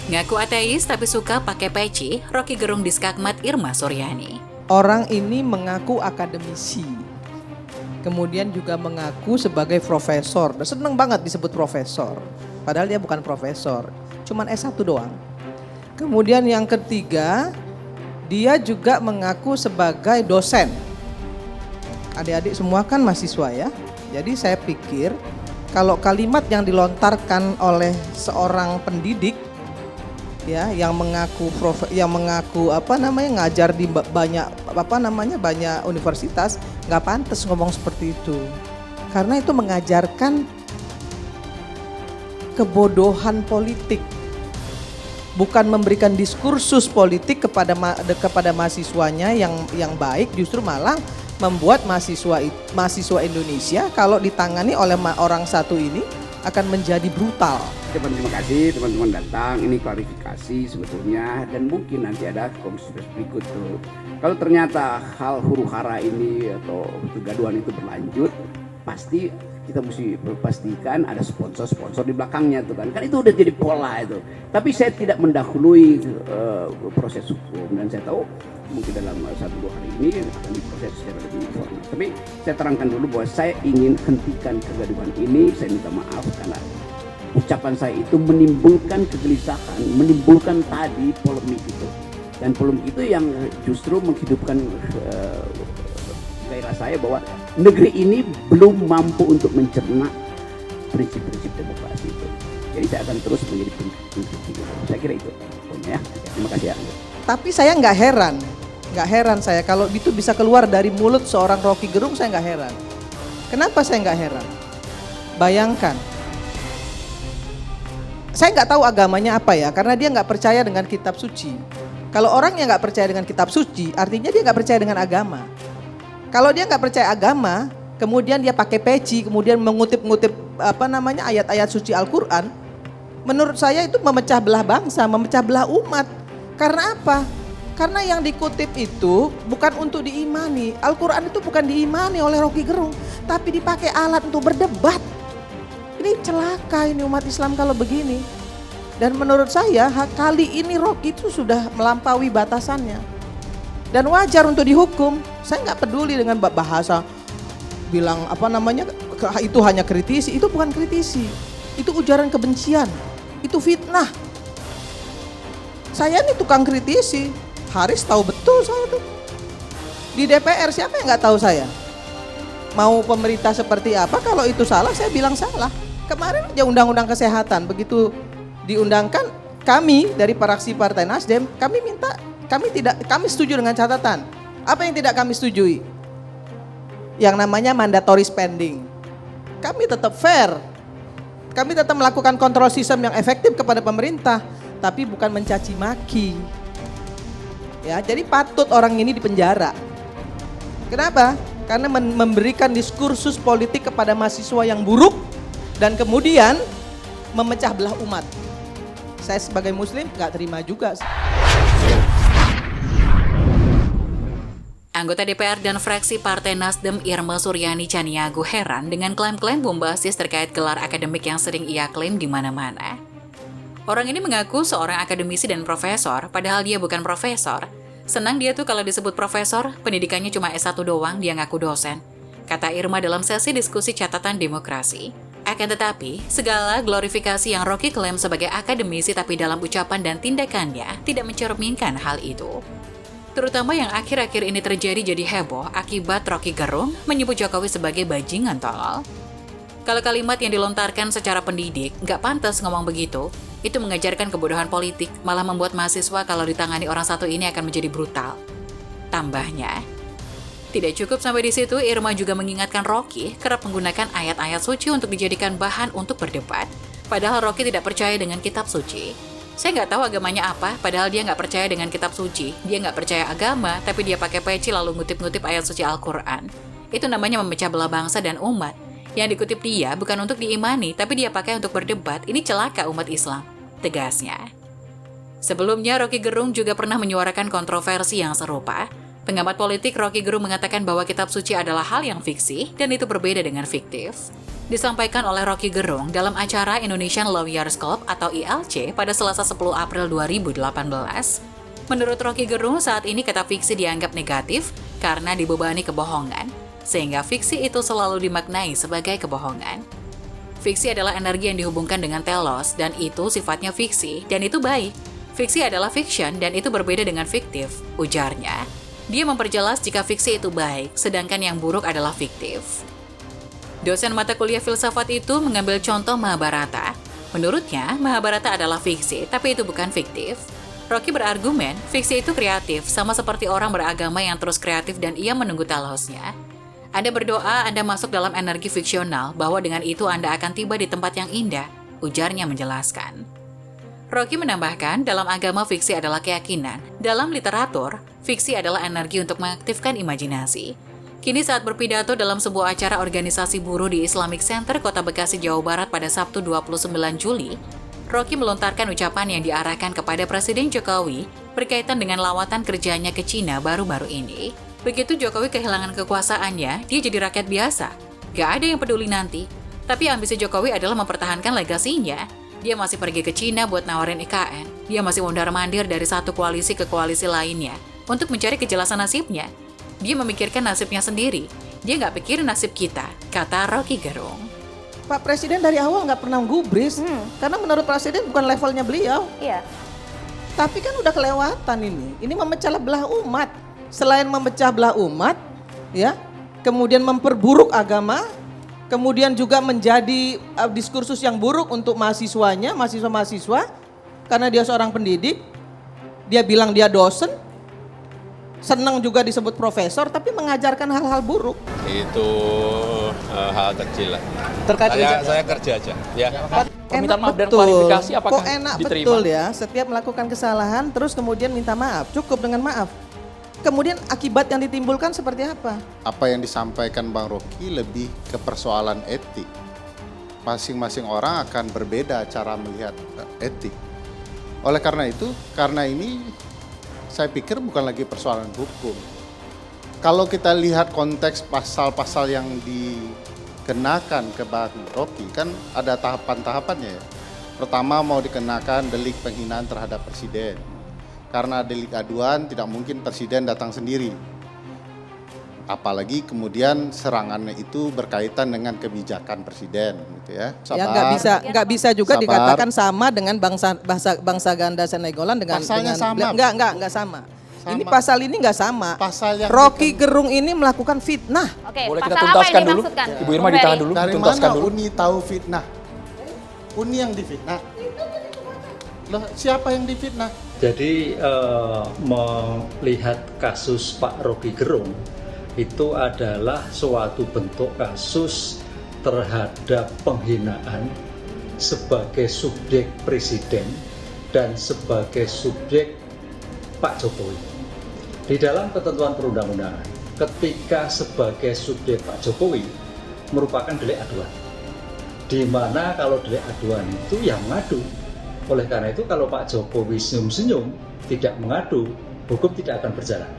Ngaku ateis tapi suka pakai peci, Rocky Gerung di Skakmat Irma Suryani. Orang ini mengaku akademisi, kemudian juga mengaku sebagai profesor. Seneng banget disebut profesor, padahal dia bukan profesor, cuman S1 doang. Kemudian yang ketiga, dia juga mengaku sebagai dosen. Adik-adik semua kan mahasiswa ya, jadi saya pikir kalau kalimat yang dilontarkan oleh seorang pendidik ya yang mengaku ngajar di banyak banyak universitas, nggak pantas ngomong seperti itu, karena itu mengajarkan kebodohan politik, bukan memberikan diskursus politik kepada mahasiswanya yang baik, justru malah membuat mahasiswa Indonesia kalau ditangani oleh orang satu ini akan menjadi brutal. Terima kasih teman-teman datang, ini klarifikasi sebetulnya, dan mungkin nanti ada konstitusi berikut tuh. Kalau ternyata hal huru hara ini atau kegaduhan itu berlanjut, pasti kita mesti pastikan ada sponsor di belakangnya tuh kan itu udah jadi pola itu. Tapi saya tidak mendahului proses hukum, dan saya tahu mungkin dalam 1-2 hari ini akan diproses secara lebih formal. Tapi saya terangkan dulu bahwa saya ingin hentikan kegaduhan ini. Saya minta maaf karena ucapan saya itu menimbulkan kegelisahan, menimbulkan tadi polemik itu, dan polemik itu yang justru menghidupkan gairah saya bahwa negeri ini belum mampu untuk mencerna prinsip-prinsip demokrasi itu. Jadi saya akan terus menjadi pengkritik. Saya kira itu ya. Terima kasih ya. Tapi saya nggak heran saya kalau itu bisa keluar dari mulut seorang Rocky Gerung, saya nggak heran. Kenapa saya nggak heran? Bayangkan, saya nggak tahu agamanya apa ya, karena dia nggak percaya dengan kitab suci. Kalau orang yang nggak percaya dengan kitab suci, artinya dia nggak percaya dengan agama. Kalau dia nggak percaya agama, kemudian dia pakai peci, kemudian mengutip-ngutip ayat-ayat suci Al-Quran, menurut saya itu memecah belah bangsa, memecah belah umat. Karena apa? Karena yang dikutip itu bukan untuk diimani. Al-Quran itu bukan diimani oleh Rocky Gerung, tapi dipakai alat untuk berdebat. Ini celaka ini umat Islam kalau begini. Dan menurut saya kali ini Rocky itu sudah melampaui batasannya. Dan wajar untuk dihukum. Saya nggak peduli dengan bahasa bilang itu hanya kritisi. Itu bukan kritisi. Itu ujaran kebencian. Itu fitnah. Saya ini tukang kritisi. Haris tahu betul saya tuh. Di DPR siapa yang nggak tahu saya? Mau pemerintah seperti apa? Kalau itu salah saya bilang salah. Kemarin aja undang-undang kesehatan begitu diundangkan, kami dari fraksi Partai Nasdem kami setuju dengan catatan. Apa yang tidak kami setujui? Yang namanya mandatory spending. Kami tetap fair. Kami tetap melakukan kontrol sistem yang efektif kepada pemerintah, tapi bukan mencaci maki. Ya, jadi patut orang ini dipenjara. Kenapa? Karena memberikan diskursus politik kepada mahasiswa yang buruk dan kemudian memecah belah umat. Saya sebagai muslim gak terima juga. Anggota DPR dan fraksi Partai Nasdem Irma Suryani Caniago heran dengan klaim-klaim bombastis terkait gelar akademik yang sering ia klaim di mana-mana. Orang ini mengaku seorang akademisi dan profesor, padahal dia bukan profesor. Senang dia tuh kalau disebut profesor, pendidikannya cuma S1 doang, dia ngaku dosen. Kata Irma dalam sesi diskusi catatan demokrasi. Akan tetapi, segala glorifikasi yang Rocky klaim sebagai akademisi tapi dalam ucapan dan tindakannya tidak mencerminkan hal itu. Terutama yang akhir-akhir ini terjadi jadi heboh akibat Rocky Gerung menyebut Jokowi sebagai bajingan tolol. Kalau kalimat yang dilontarkan secara pendidik nggak pantas ngomong begitu, itu mengajarkan kebodohan politik, malah membuat mahasiswa kalau ditangani orang satu ini akan menjadi brutal. Tambahnya, tidak cukup sampai di situ, Irma juga mengingatkan Rocky kerap menggunakan ayat-ayat suci untuk dijadikan bahan untuk berdebat. Padahal Rocky tidak percaya dengan kitab suci. Saya nggak tahu agamanya apa, padahal dia nggak percaya dengan kitab suci. Dia nggak percaya agama, tapi dia pakai peci lalu ngutip-ngutip ayat suci Al-Quran. Itu namanya memecah belah bangsa dan umat. Yang dikutip dia bukan untuk diimani, tapi dia pakai untuk berdebat. Ini celaka umat Islam, tegasnya. Sebelumnya, Rocky Gerung juga pernah menyuarakan kontroversi yang serupa. Pengamat politik Rocky Gerung mengatakan bahwa kitab suci adalah hal yang fiksi dan itu berbeda dengan fiktif. Disampaikan oleh Rocky Gerung dalam acara Indonesian Lawyers Club atau ILC pada Selasa 10 April 2018. Menurut Rocky Gerung, saat ini kata fiksi dianggap negatif karena dibebani kebohongan, sehingga fiksi itu selalu dimaknai sebagai kebohongan. Fiksi adalah energi yang dihubungkan dengan telos dan itu sifatnya fiksi dan itu baik. Fiksi adalah fiction dan itu berbeda dengan fiktif, ujarnya. Dia memperjelas jika fiksi itu baik, sedangkan yang buruk adalah fiktif. Dosen mata kuliah filsafat itu mengambil contoh Mahabharata. Menurutnya, Mahabharata adalah fiksi, tapi itu bukan fiktif. Rocky berargumen, fiksi itu kreatif, sama seperti orang beragama yang terus kreatif dan ia menunggu telosnya. Anda berdoa, Anda masuk dalam energi fiksional, bahwa dengan itu Anda akan tiba di tempat yang indah, ujarnya menjelaskan. Rocky menambahkan, dalam agama fiksi adalah keyakinan. Dalam literatur, fiksi adalah energi untuk mengaktifkan imajinasi. Kini saat berpidato dalam sebuah acara organisasi buruh di Islamic Center Kota Bekasi, Jawa Barat pada Sabtu 29 Juli, Rocky melontarkan ucapan yang diarahkan kepada Presiden Jokowi berkaitan dengan lawatan kerjanya ke Cina baru-baru ini. Begitu Jokowi kehilangan kekuasaannya, dia jadi rakyat biasa. Gak ada yang peduli nanti. Tapi ambisi Jokowi adalah mempertahankan legasinya. Dia masih pergi ke Cina buat nawarin IKN. Dia masih mondar-mandir dari satu koalisi ke koalisi lainnya untuk mencari kejelasan nasibnya. Dia memikirkan nasibnya sendiri. Dia nggak pikirin nasib kita, kata Rocky Gerung. Pak Presiden dari awal nggak pernah gubris, karena menurut Presiden bukan levelnya beliau. Iya. Tapi kan udah kelewatan ini. Ini memecah belah umat. Selain memecah belah umat, ya, kemudian memperburuk agama, kemudian juga menjadi diskursus yang buruk untuk mahasiswanya, mahasiswa-mahasiswa, karena dia seorang pendidik, dia bilang dia dosen, senang juga disebut profesor, tapi mengajarkan hal-hal buruk. Itu hal kecil lah. Terkait Saya kerja aja, ya. Enak maaf dan betul. klarifikasi apakah Kok enak diterima? betul ya, setiap melakukan kesalahan terus kemudian minta maaf, cukup dengan maaf. Kemudian akibat yang ditimbulkan seperti apa? Apa yang disampaikan Bang Rocky lebih ke persoalan etik. Masing-masing orang akan berbeda cara melihat etik. Oleh karena itu, karena ini saya pikir bukan lagi persoalan hukum. Kalau kita lihat konteks pasal-pasal yang dikenakan ke Bang Rocky, kan ada tahapan-tahapannya ya. Pertama mau dikenakan delik penghinaan terhadap presiden. Karena delik aduan tidak mungkin presiden datang sendiri. Apalagi kemudian serangannya itu berkaitan dengan kebijakan presiden, gitu ya. Ya nggak bisa juga dikatakan sama dengan bangsa ganda Senegolan dengan Pasalnya sama. Nggak sama. Ini pasal ini nggak sama. Pasal yang Rocky Gerung ini melakukan fitnah. Oke, Boleh kita pasal apa yang tuntaskan dulu? dimaksudkan? Ibu Irma ditahan dulu, dari tuntaskan mana dulu. Uni tahu fitnah? Uni yang difitnah. Loh, siapa yang difitnah? Jadi melihat kasus Pak Rocky Gerung itu adalah suatu bentuk kasus terhadap penghinaan sebagai subjek presiden dan sebagai subjek Pak Jokowi. Di dalam ketentuan perundang-undangan, ketika sebagai subjek Pak Jokowi merupakan delik aduan, di mana kalau delik aduan itu yang mengadu. Oleh karena itu kalau Pak Jokowi senyum-senyum tidak mengadu, hukum tidak akan berjalan.